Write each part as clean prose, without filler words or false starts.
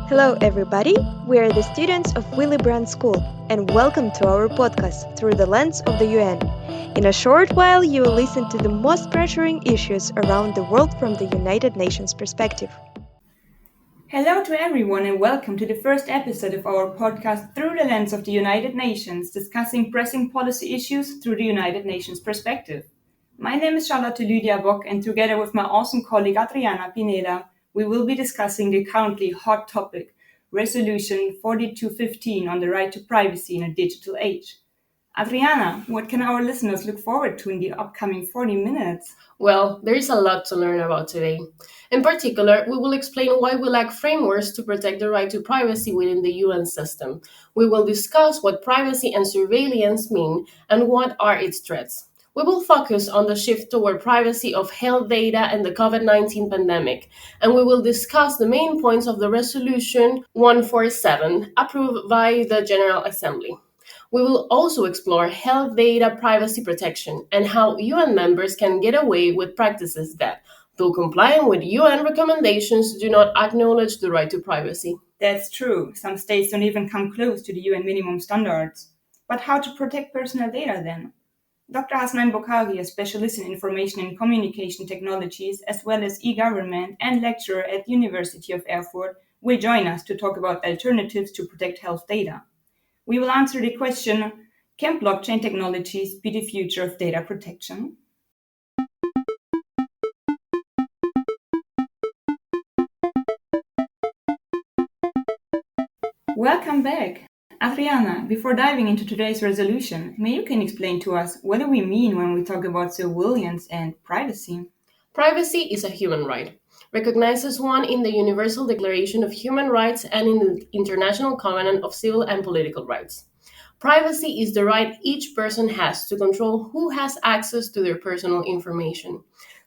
Hello, everybody. We are the students of Willy Brandt School, and welcome to our podcast through the lens of the UN. In a short while, you will listen to the most pressuring issues around the world from the United Nations perspective. Hello to everyone, and welcome to the first episode of our podcast Through the Lens of the United Nations, discussing pressing policy issues through the United Nations perspective. My name is Charlotte Lydia Bock, and together with my awesome colleague Adriana Pineda, we will be discussing the currently hot topic, Resolution 4215 on the right to privacy in a digital age. Adriana, what can our listeners look forward to in the upcoming 40 minutes? Well, there is a lot to learn about today. In particular, we will explain why we lack frameworks to protect the right to privacy within the UN system. We will discuss what privacy and surveillance mean and what are its threats. We will focus on the shift toward privacy of health data and the COVID-19 pandemic, and we will discuss the main points of the Resolution 147 approved by the General Assembly. We will also explore health data privacy protection and how UN members can get away with practices that, though complying with UN recommendations, do not acknowledge the right to privacy. That's true. Some states don't even come close to the UN minimum standards. But how to protect personal data then? Dr. Hasnain Bokhari, a specialist in information and communication technologies, as well as e-government and lecturer at the University of Erfurt, will join us to talk about alternatives to protect health data. We will answer the question, can blockchain technologies be the future of data protection? Welcome back. Adriana, before diving into today's resolution, may you can explain to us what do we mean when we talk about surveillance and privacy? Privacy is a human right, recognized as one in the Universal Declaration of Human Rights and in the International Covenant of Civil and Political Rights. Privacy is the right each person has to control who has access to their personal information.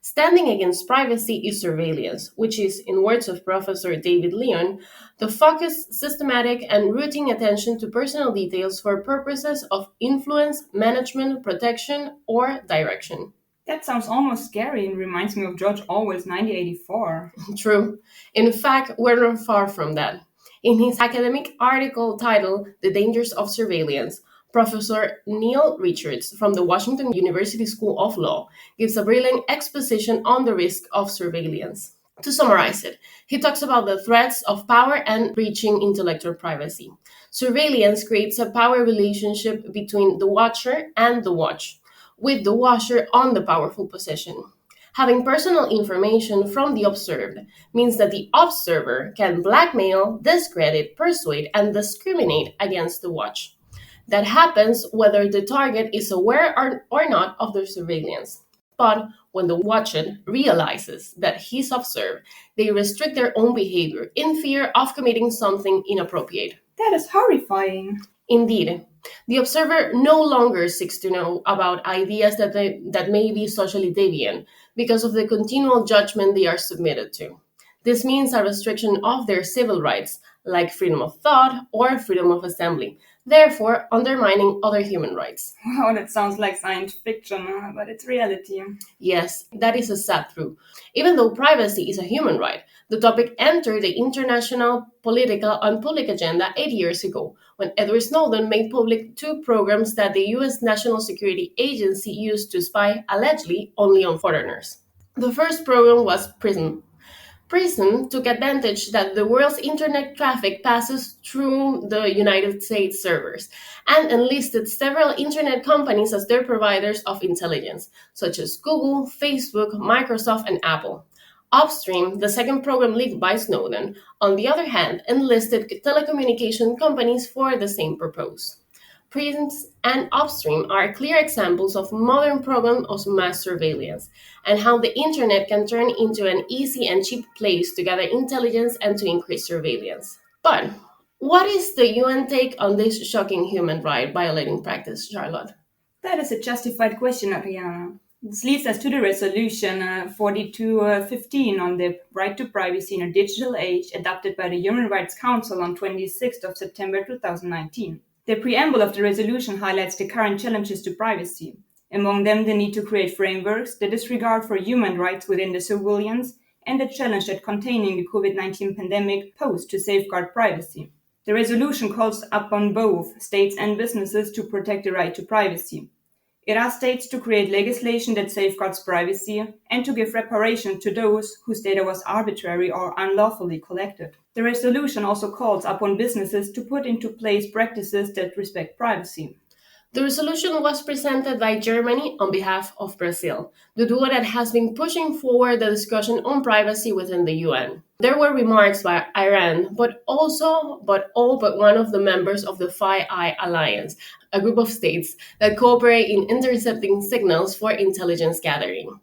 Standing against privacy is surveillance, which is, in words of Professor David Leon, the focused, systematic, and routine attention to personal details for purposes of influence, management, protection, or direction. That sounds almost scary and reminds me of George Orwell's 1984. True. In fact, we're not far from that. In his academic article titled The Dangers of Surveillance, Professor Neil Richards from the Washington University School of Law gives a brilliant exposition on the risk of surveillance. To summarize it, he talks about the threats of power and breaching intellectual privacy. Surveillance creates a power relationship between the watcher and the watched, with the watcher on the powerful position. Having personal information from the observed means that the observer can blackmail, discredit, persuade, and discriminate against the watched. That happens whether the target is aware or not of the surveillance. But when the watched realizes that he's observed, they restrict their own behavior in fear of committing something inappropriate. That is horrifying. Indeed, the observer no longer seeks to know about ideas that may be socially deviant because of the continual judgment they are submitted to. This means a restriction of their civil rights, like freedom of thought or freedom of assembly, therefore undermining other human rights. Wow, that sounds like science fiction, but it's reality. Yes, that is a sad truth. Even though privacy is a human right, the topic entered the international, political, and public agenda 8 years ago, when Edward Snowden made public two programs that the US National Security Agency used to spy, allegedly, only on foreigners. The first program was PRISM. PRISM took advantage that the world's internet traffic passes through the United States servers and enlisted several internet companies as their providers of intelligence, such as Google, Facebook, Microsoft, and Apple. Upstream, the second program leaked by Snowden, on the other hand, enlisted telecommunication companies for the same purpose. Prisms and Upstream are clear examples of modern programs of mass surveillance and how the internet can turn into an easy and cheap place to gather intelligence and to increase surveillance. But what is the UN take on this shocking human right violating practice, Charlotte? That is a justified question, Ariana. This leads us to the resolution 4215 on the right to privacy in a digital age, adopted by the Human Rights Council on 26th of September 2019. The preamble of the resolution highlights the current challenges to privacy, among them the need to create frameworks, the disregard for human rights within the surveillance, and the challenge that containing the COVID-19 pandemic posed to safeguard privacy. The resolution calls upon both states and businesses to protect the right to privacy. It asks states to create legislation that safeguards privacy and to give reparation to those whose data was arbitrary or unlawfully collected. The resolution also calls upon businesses to put into place practices that respect privacy. The resolution was presented by Germany on behalf of Brazil, the duo that has been pushing forward the discussion on privacy within the UN. There were remarks by Iran, but all but one of the members of the Five Eye Alliance, a group of states that cooperate in intercepting signals for intelligence gathering.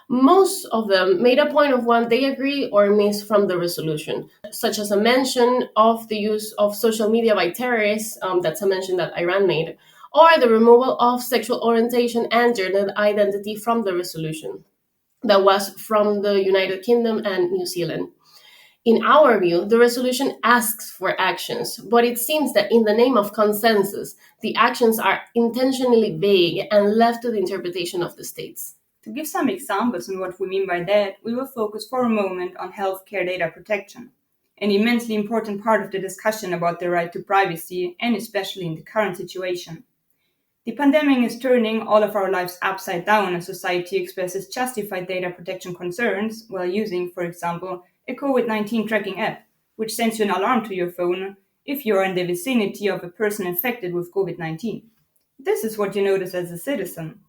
Most of them made a point of what they agree or miss from the resolution, such as a mention of the use of social media by terrorists, that's a mention that Iran made, or the removal of sexual orientation and gender identity from the resolution. That was from the United Kingdom and New Zealand. In our view, the resolution asks for actions, but it seems that in the name of consensus, the actions are intentionally vague and left to the interpretation of the states. To give some examples on what we mean by that, we will focus for a moment on healthcare data protection, an immensely important part of the discussion about the right to privacy, and especially in the current situation. The pandemic is turning all of our lives upside down as society expresses justified data protection concerns while using, for example, a COVID-19 tracking app, which sends you an alarm to your phone if you are in the vicinity of a person infected with COVID-19. This is what you notice as a citizen.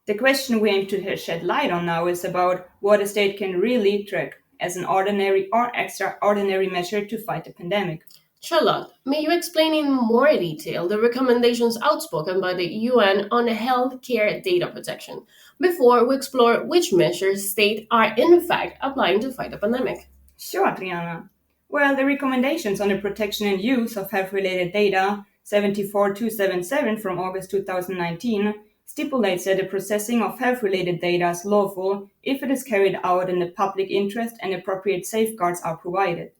The question we aim to shed light on now is about what a state can really track as an ordinary or extraordinary measure to fight the pandemic. Charlotte, may you explain in more detail the recommendations outspoken by the UN on healthcare data protection before we explore which measures states are in fact applying to fight the pandemic? Sure, Adriana. Well, the recommendations on the protection and use of health-related data 74277 from August 2019 stipulates that the processing of health-related data is lawful if it is carried out in the public interest and appropriate safeguards are provided.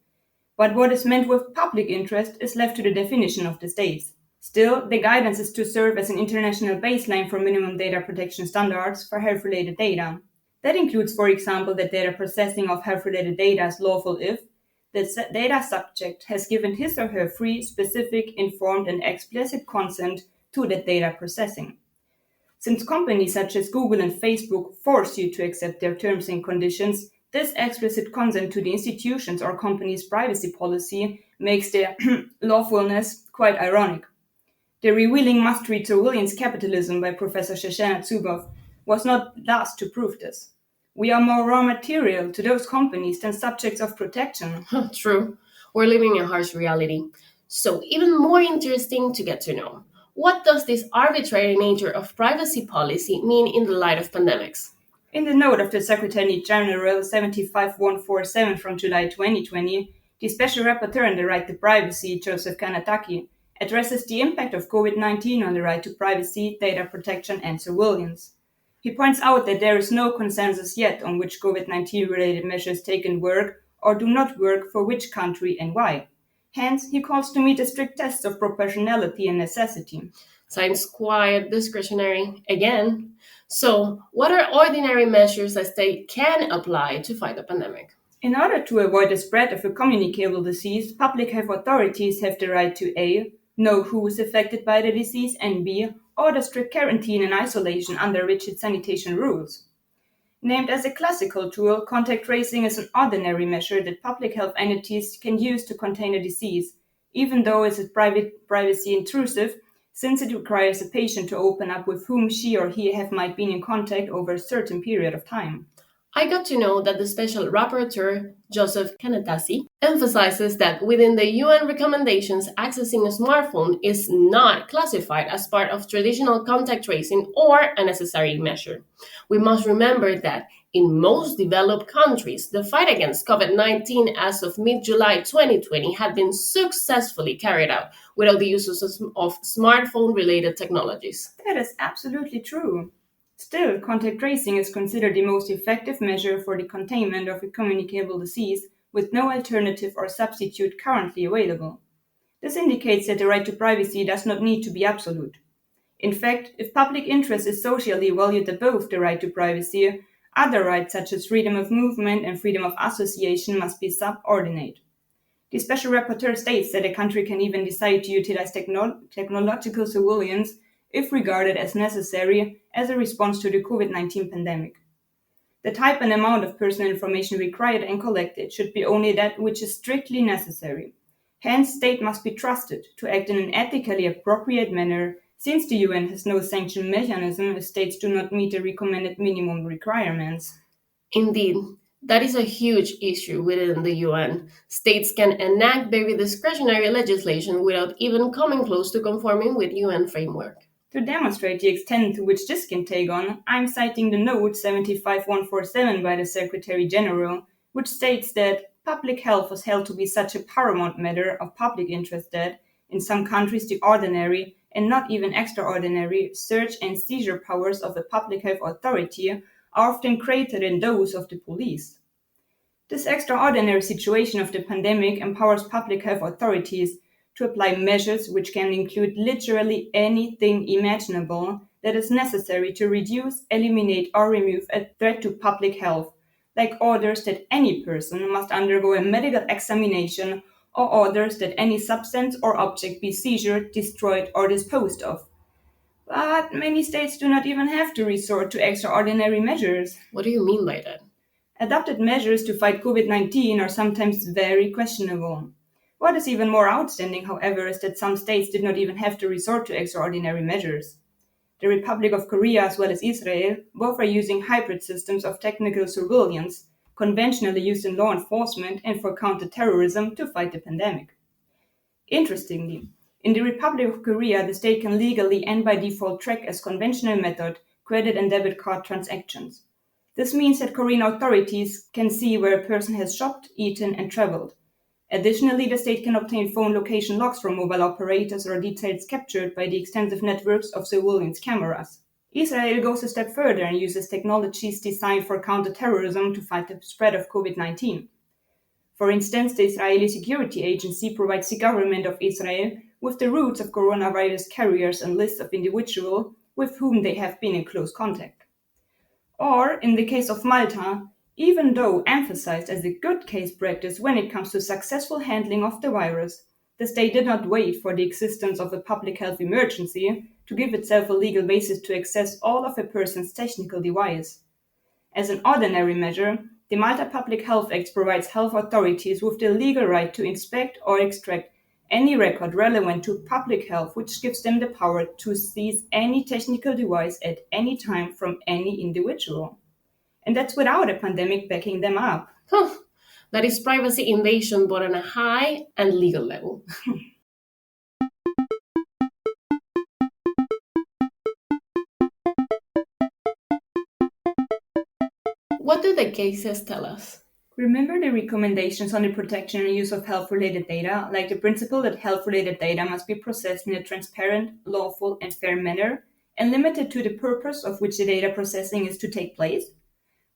But what is meant with public interest is left to the definition of the states. Still, the guidance is to serve as an international baseline for minimum data protection standards for health-related data. That includes, for example, that data processing of health-related data is lawful if the data subject has given his or her free, specific, informed, and explicit consent to that data processing. Since companies such as Google and Facebook force you to accept their terms and conditions, this explicit consent to the institutions or company's privacy policy makes their lawfulness quite ironic. The revealing must-read Surveillance Capitalism by Professor Shoshana Zuboff was not last to prove this. We are more raw material to those companies than subjects of protection. True. We're living in a harsh reality. So, even more interesting to get to know. What does this arbitrary nature of privacy policy mean in the light of pandemics? In the note of the Secretary General 75147 from July 2020, the Special Rapporteur on the Right to Privacy, Joseph Kanataki, addresses the impact of COVID-19 on the right to privacy, data protection, and surveillance. He points out that there is no consensus yet on which COVID-19 related measures taken work or do not work for which country and why. Hence, he calls to meet the strict tests of proportionality and necessity. Sounds quite discretionary again. So, what are ordinary measures a state can apply to fight the pandemic? In order to avoid the spread of a communicable disease, public health authorities have the right to A. Know who is affected by the disease, and B. Order strict quarantine and isolation under rigid sanitation rules. Named as a classical tool, contact tracing is an ordinary measure that public health entities can use to contain a disease, even though it is privacy intrusive, since it requires a patient to open up with whom she or he might been in contact over a certain period of time. I got to know that the Special Rapporteur, Joseph Kanatasi, emphasizes that within the UN recommendations, accessing a smartphone is not classified as part of traditional contact tracing or a necessary measure. We must remember that in most developed countries, the fight against COVID-19 as of mid-July 2020 had been successfully carried out without the use of smartphone-related technologies. That is absolutely true. Still, contact tracing is considered the most effective measure for the containment of a communicable disease, with no alternative or substitute currently available. This indicates that the right to privacy does not need to be absolute. In fact, if public interest is socially valued above the right to privacy, Other rights, such as freedom of movement and freedom of association, must be subordinate. The Special Rapporteur states that a country can even decide to utilize technological surveillance if regarded as necessary as a response to the COVID-19 pandemic. The type and amount of personal information required and collected should be only that which is strictly necessary. Hence, state must be trusted to act in an ethically appropriate manner, since the UN has no sanction mechanism if states do not meet the recommended minimum requirements. Indeed, that is a huge issue within the UN. States can enact very discretionary legislation without even coming close to conforming with UN framework. To demonstrate the extent to which this can take on, I'm citing the note 75147 by the Secretary General, which states that public health was held to be such a paramount matter of public interest that, in some countries, the ordinary and not even extraordinary search and seizure powers of the public health authority are often greater than those of the police. This extraordinary situation of the pandemic empowers public health authorities to apply measures which can include literally anything imaginable that is necessary to reduce, eliminate, or remove a threat to public health, like orders that any person must undergo a medical examination or orders that any substance or object be seized, destroyed, or disposed of. But many states do not even have to resort to extraordinary measures. What do you mean by that? Adopted measures to fight COVID-19 are sometimes very questionable. What is even more outstanding, however, is that some states did not even have to resort to extraordinary measures. The Republic of Korea as well as Israel both are using hybrid systems of technical surveillance, conventionally used in law enforcement and for counter-terrorism to fight the pandemic. Interestingly, in the Republic of Korea, the state can legally and by default track as conventional method credit and debit card transactions. This means that Korean authorities can see where a person has shopped, eaten, and traveled. Additionally, the state can obtain phone location logs from mobile operators or details captured by the extensive networks of surveillance cameras. Israel goes a step further and uses technologies designed for counterterrorism to fight the spread of COVID-19. For instance, the Israeli Security Agency provides the government of Israel with the routes of coronavirus carriers and lists of individuals with whom they have been in close contact. Or, in the case of Malta, even though emphasized as a good case practice when it comes to successful handling of the virus, the state did not wait for the existence of a public health emergency to give itself a legal basis to access all of a person's technical device. As an ordinary measure, the Malta Public Health Act provides health authorities with the legal right to inspect or extract any record relevant to public health, which gives them the power to seize any technical device at any time from any individual. And that's without a pandemic backing them up. Huh. That is privacy invasion, but on a high and legal level. What do the cases tell us? Remember the recommendations on the protection and use of health-related data, like the principle that health-related data must be processed in a transparent, lawful, and fair manner, and limited to the purpose of which the data processing is to take place?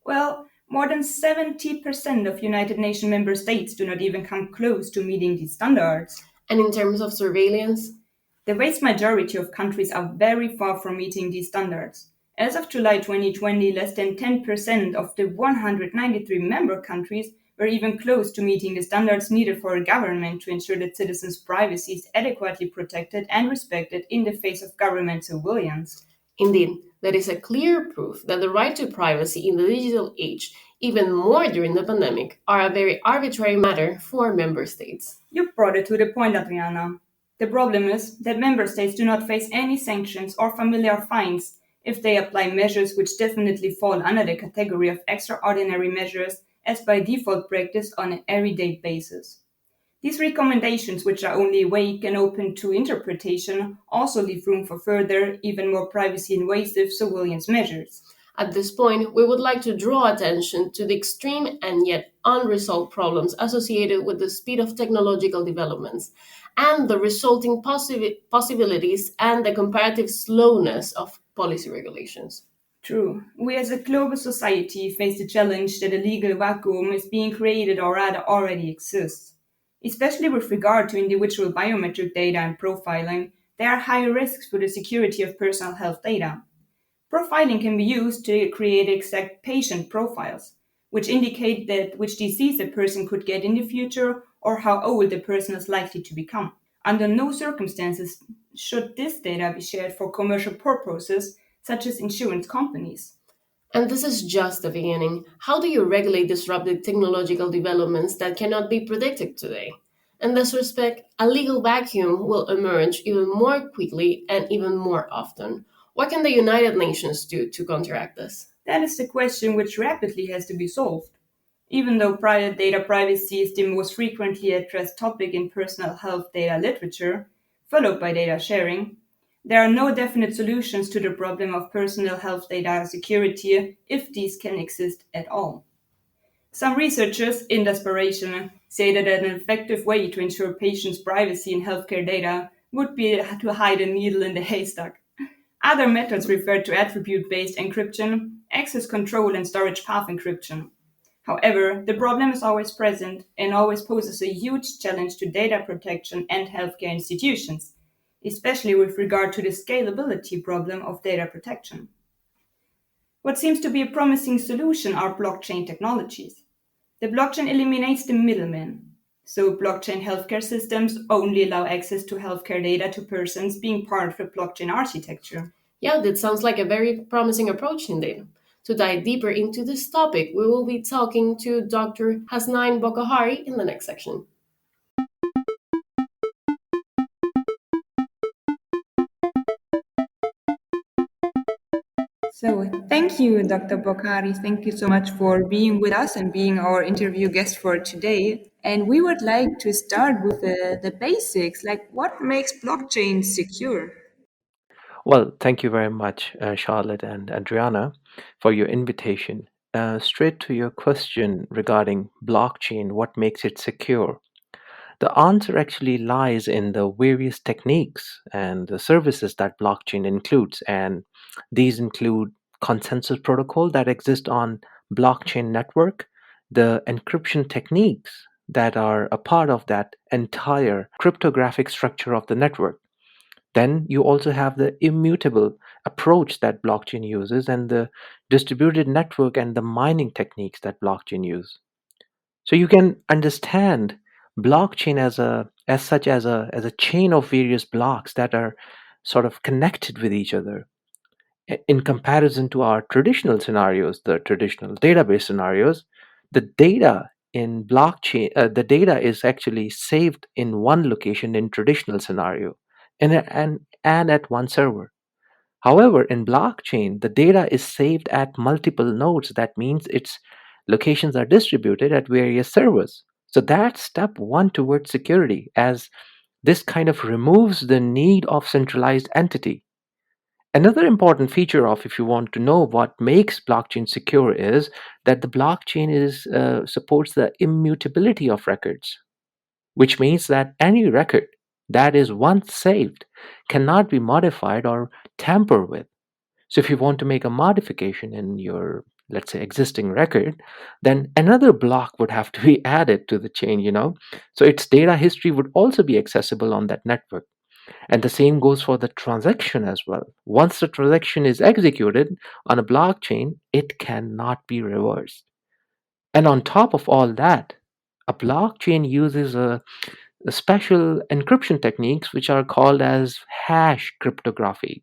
Well, more than 70% of United Nations member states do not even come close to meeting these standards. And in terms of surveillance? The vast majority of countries are very far from meeting these standards. As of July 2020, less than 10% of the 193 member countries were even close to meeting the standards needed for a government to ensure that citizens' privacy is adequately protected and respected in the face of government surveillance. Indeed, that is a clear proof that the right to privacy in the digital age, even more during the pandemic, are a very arbitrary matter for member states. You brought it to the point, Adriana. The problem is that member states do not face any sanctions or familiar fines if they apply measures which definitely fall under the category of extraordinary measures as by default practice on an everyday basis. These recommendations, which are only vague and open to interpretation, also leave room for further, even more privacy-invasive surveillance measures. At this point, we would like to draw attention to the extreme and yet unresolved problems associated with the speed of technological developments and the resulting possibilities and the comparative slowness of policy regulations. True. We as a global society face the challenge that a legal vacuum is being created or rather already exists. Especially with regard to individual biometric data and profiling, there are high risks for the security of personal health data. Profiling can be used to create exact patient profiles, which indicate that which disease a person could get in the future or how old the person is likely to become. Under no circumstances should this data be shared for commercial purposes, such as insurance companies. And this is just the beginning. How do you regulate disruptive technological developments that cannot be predicted today? In this respect, a legal vacuum will emerge even more quickly and even more often. What can the United Nations do to counteract this? That is the question which rapidly has to be solved. Even though private data privacy is the most frequently addressed topic in personal health data literature, followed by data sharing, there are no definite solutions to the problem of personal health data security if these can exist at all. Some researchers, in desperation, say that an effective way to ensure patients' privacy in healthcare data would be to hide a needle in the haystack. Other methods refer to attribute based encryption, access control, and storage path encryption. However, the problem is always present and always poses a huge challenge to data protection and healthcare institutions, especially with regard to the scalability problem of data protection. What seems to be a promising solution are blockchain technologies. The blockchain eliminates the middleman. So, blockchain healthcare systems only allow access to healthcare data to persons being part of the blockchain architecture. Yeah, that sounds like a very promising approach indeed. To dive deeper into this topic, we will be talking to Dr. Hasnain Bokahari in the next section. So, thank you, Dr. Bokhari. Thank you so much for being with us and being our interview guest for today. And we would like to start with the basics, like what makes blockchain secure? Well, thank you very much, Charlotte and Adriana, for your invitation. Straight to your question regarding blockchain, what makes it secure? The answer actually lies in the various techniques and the services that blockchain includes. And these include consensus protocol that exist on blockchain network, the encryption techniques that are a part of that entire cryptographic structure of the network. Then you also have the immutable approach that blockchain uses and the distributed network and the mining techniques that blockchain use. So you can understand blockchain as a chain of various blocks that are sort of connected with each other. In comparison to our traditional scenarios, the traditional database scenarios, the data in blockchain, the data is actually saved in one location in traditional scenario and at one server. However, in blockchain, the data is saved at multiple nodes. That means its locations are distributed at various servers. So that's step one towards security, as this kind of removes the need of centralized entity. Another important feature of, if you want to know what makes blockchain secure, is that the blockchain supports the immutability of records, which means that any record that is once saved cannot be modified or tampered with. So if you want to make a modification in your, let's say, existing record, then another block would have to be added to the chain. So its data history would also be accessible on that network. And the same goes for the transaction as well. Once the transaction is executed on a blockchain, it cannot be reversed. And on top of all that, a blockchain uses a special encryption techniques which are called as hash cryptography,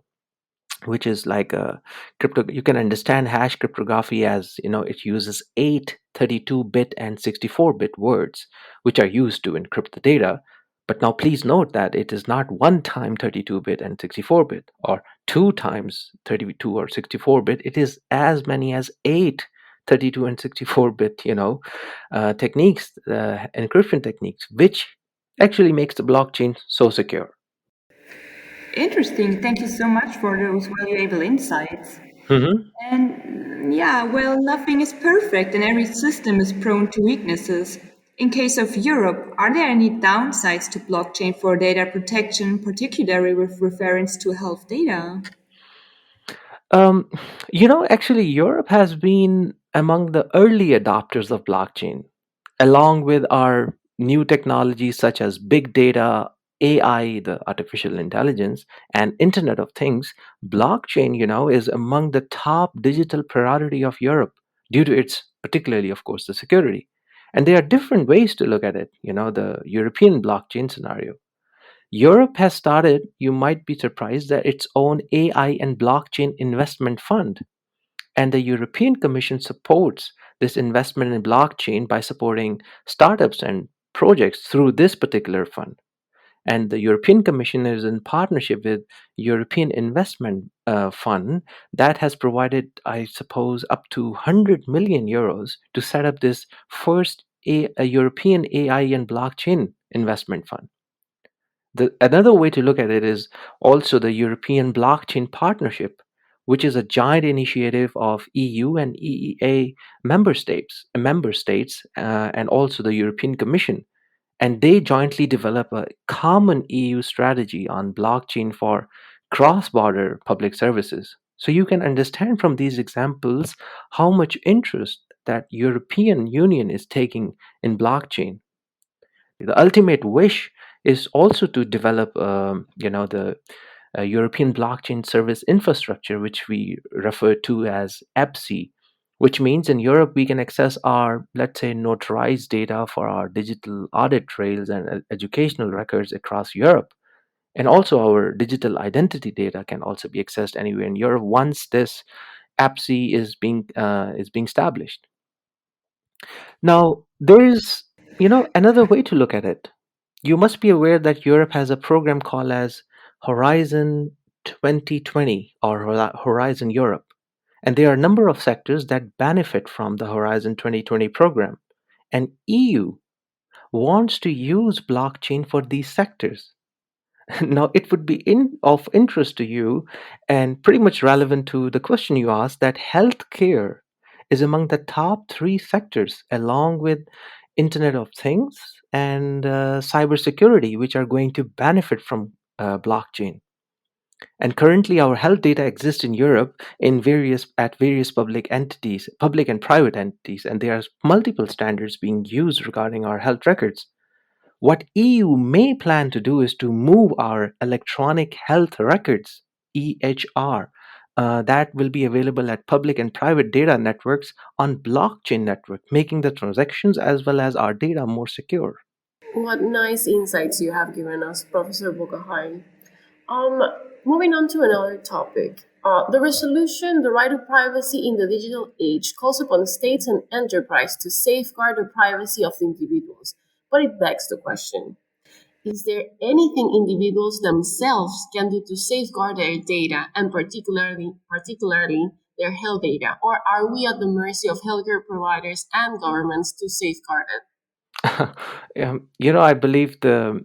which is like a crypto. You can understand hash cryptography as, it uses 8 32-bit and 64-bit words which are used to encrypt the data. But now please note that it is not one time 32-bit and 64-bit or two times 32 or 64-bit. It is as many as 8 32 and 64-bit techniques, encryption techniques, which actually makes the blockchain so secure. Interesting. Thank you so much for those valuable insights. Mhm. And yeah, well, nothing is perfect and every system is prone to weaknesses. In case of Europe, are there any downsides to blockchain for data protection, particularly with reference to health data? Um, actually, Europe has been among the early adopters of blockchain, along with our new technologies such as big data, AI, the artificial intelligence, and Internet of Things, blockchain, is among the top digital priority of Europe due to its, particularly, of course, the security. And there are different ways to look at it, the European blockchain scenario. Europe has started, you might be surprised, that its own AI and blockchain investment fund. And the European Commission supports this investment in blockchain by supporting startups and projects through this particular fund. And the European Commission is in partnership with European Investment Fund that has provided, I suppose, up to 100 million euros to set up this first a European AI and blockchain investment fund. Another way to look at it is also the European Blockchain Partnership, which is a giant initiative of EU and EEA member states, and also the European Commission, and they jointly develop a common EU strategy on blockchain for cross-border public services. So you can understand from these examples how much interest that European Union is taking in blockchain. The ultimate wish is also to develop, the European blockchain service infrastructure, which we refer to as EPSI, which means in Europe we can access our, let's say, notarized data for our digital audit trails and educational records across Europe. And also our digital identity data can also be accessed anywhere in Europe once this EPSI is being established. Now, there is, another way to look at it. You must be aware that Europe has a program called as Horizon 2020 or Horizon Europe. And there are a number of sectors that benefit from the Horizon 2020 program. And EU wants to use blockchain for these sectors. Now, it would be of interest to you and pretty much relevant to the question you asked that healthcare is among the top three sectors, along with Internet of Things and cybersecurity, which are going to benefit from blockchain. And currently, our health data exists in Europe in various public and private entities, and there are multiple standards being used regarding our health records. What EU may plan to do is to move our electronic health records (EHR) that will be available at public and private data networks on blockchain network, making the transactions as well as our data more secure. What nice insights you have given us, Professor Bogahari. Um, Moving on to another topic. The resolution, the right of privacy in the digital age, calls upon states and enterprise to safeguard the privacy of individuals. But it begs the question, is there anything individuals themselves can do to safeguard their data and particularly their health data, or are we at the mercy of healthcare providers and governments to safeguard it? I believe the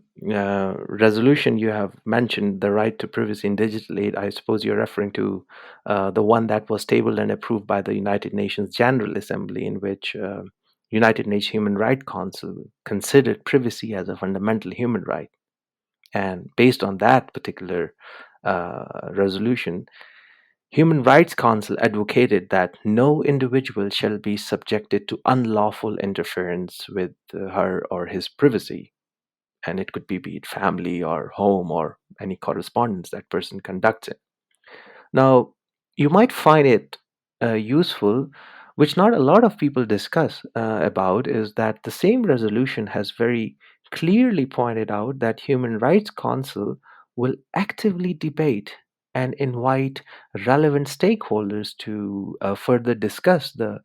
resolution you have mentioned, the right to privacy in digital aid, I suppose you're referring to the one that was tabled and approved by the United Nations General Assembly, in which United Nations Human Rights Council considered privacy as a fundamental human right. And based on that particular resolution, Human Rights Council advocated that no individual shall be subjected to unlawful interference with her or his privacy, and it could be it family or home or any correspondence that person conducts it. Now, you might find it useful, which not a lot of people discuss about, is that the same resolution has very clearly pointed out that Human Rights Council will actively debate and invite relevant stakeholders to further discuss the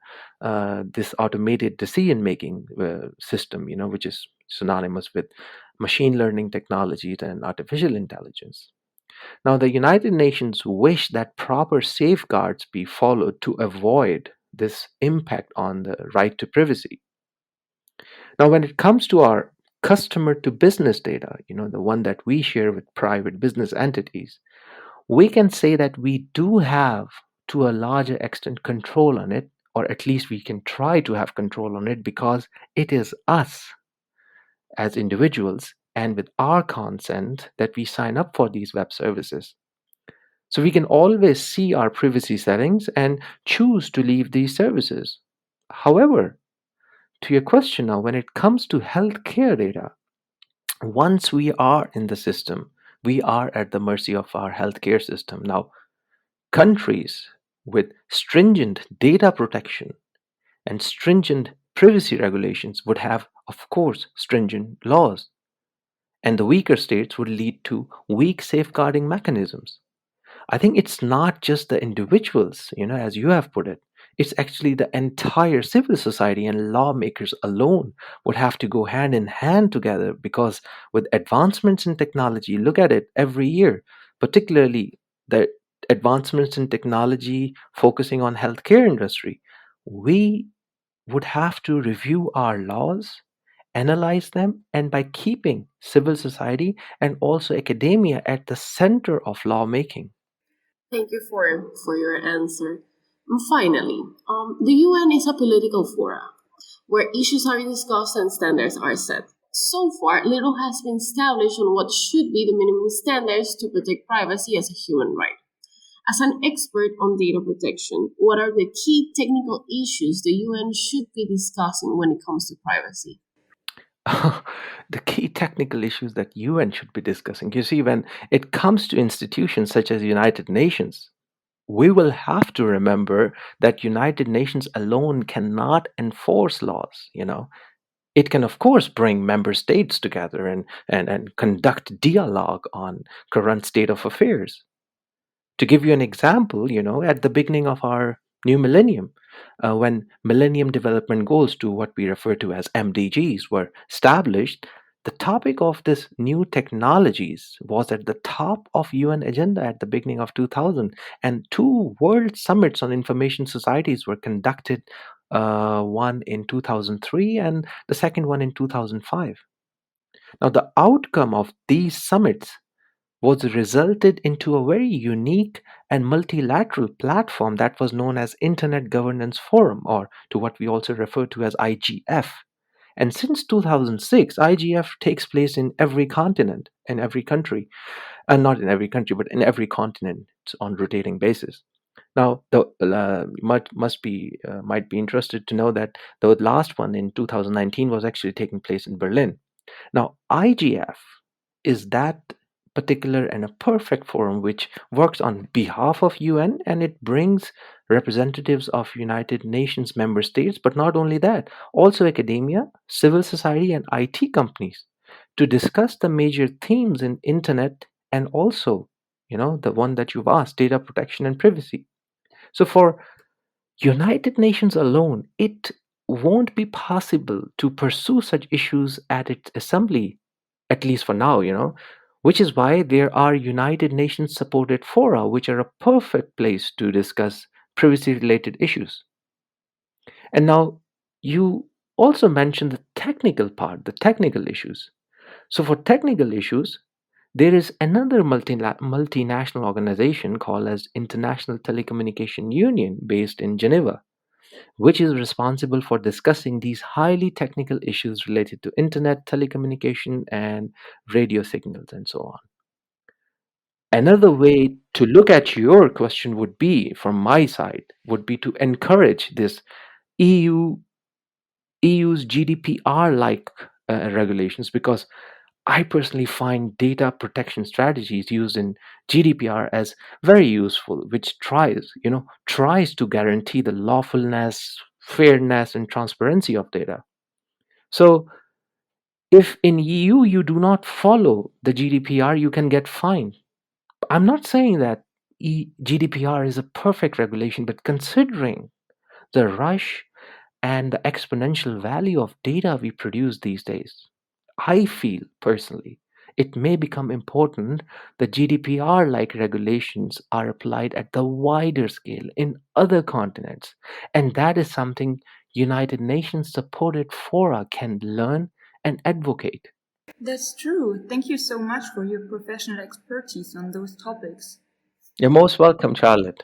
this automated decision making system, which is synonymous with machine learning technologies and artificial intelligence. Now, the United Nations wish that proper safeguards be followed to avoid this impact on the right to privacy. Now, when it comes to our customer to business data, the one that we share with private business entities, we can say that we do have, to a larger extent, control on it, or at least we can try to have control on it because it is us as individuals and with our consent that we sign up for these web services. So we can always see our privacy settings and choose to leave these services. However, to your question now, when it comes to healthcare data, Once we are in the system, we are at the mercy of our healthcare system. Now, countries with stringent data protection and stringent privacy regulations would have, of course, stringent laws, and the weaker states would lead to weak safeguarding mechanisms. I think it's not just the individuals, as you have put it. It's actually the entire civil society and lawmakers alone would have to go hand in hand together because with advancements in technology, look at it every year, particularly the advancements in technology focusing on healthcare industry, we would have to review our laws, analyze them, and by keeping civil society and also academia at the center of lawmaking. Thank you for your answer. And finally, the UN is a political forum where issues are discussed and standards are set. So far, little has been established on what should be the minimum standards to protect privacy as a human right. As an expert on data protection, what are the key technical issues the UN should be discussing when it comes to privacy? The key technical issues that UN should be discussing. You see, when it comes to institutions such as United Nations, we will have to remember that United Nations alone cannot enforce laws. It can, of course, bring member states together and conduct dialogue on current state of affairs. To give you an example, at the beginning of our new millennium, when Millennium Development Goals, to what we refer to as MDGs, were established, the topic of this new technologies was at the top of UN agenda at the beginning of 2000, and two world summits on information societies were conducted, one in 2003 and the second one in 2005. Now, the outcome of these summits was resulted into a very unique and multilateral platform that was known as Internet Governance Forum, or to what we also refer to as IGF. And since 2006, IGF takes place in every continent, in every country, and not in every country, but in every continent on rotating basis. Now, the might be interested to know that the last one in 2019 was actually taking place in Berlin. Now, IGF is that particular and a perfect forum which works on behalf of UN, and it brings representatives of United Nations member states, but not only that, also academia, civil society, and IT companies to discuss the major themes in internet and also, the one that you've asked, data protection and privacy. So for United Nations alone, it won't be possible to pursue such issues at its assembly, at least for now, which is why there are United Nations supported fora, which are a perfect place to discuss privacy related issues. And now you also mentioned the technical part, the technical issues. So for technical issues, there is another multinational organization called as International Telecommunication Union based in Geneva, which is responsible for discussing these highly technical issues related to internet, telecommunication, and radio signals, and so on. Another way to look at your question would be, from my side, would be to encourage this EU EU's GDPR like regulations, because I personally find data protection strategies used in GDPR as very useful, which tries to guarantee the lawfulness, fairness, and transparency of data. So, if in EU you do not follow the GDPR, you can get fined. I'm not saying that GDPR is a perfect regulation, but considering the rush and the exponential value of data we produce these days, I feel personally it may become important that GDPR like regulations are applied at the wider scale in other continents. And that is something United Nations supported fora can learn and advocate. That's true. Thank you so much for your professional expertise on those topics. You're most welcome, Charlotte.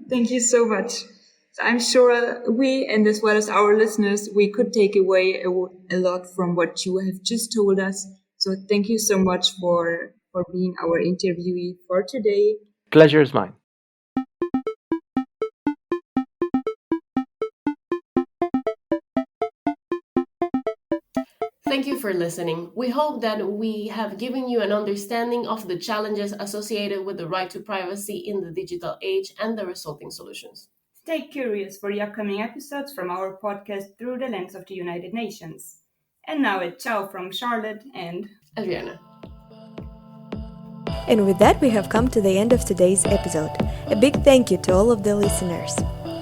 Thank you so much. So I'm sure we, and as well as our listeners, we could take away a lot from what you have just told us. So thank you so much for being our interviewee for today. Pleasure is mine. Thank you for listening. We hope that we have given you an understanding of the challenges associated with the right to privacy in the digital age and the resulting solutions. Stay curious for the upcoming episodes from our podcast Through the Lens of the United Nations. And now a ciao from Charlotte and Adriana. And with that, we have come to the end of today's episode. A big thank you to all of the listeners.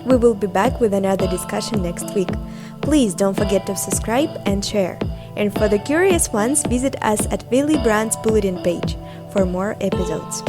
We will be back with another discussion next week. Please don't forget to subscribe and share. And for the curious ones, visit us at Willy Brandt's Bulletin page for more episodes.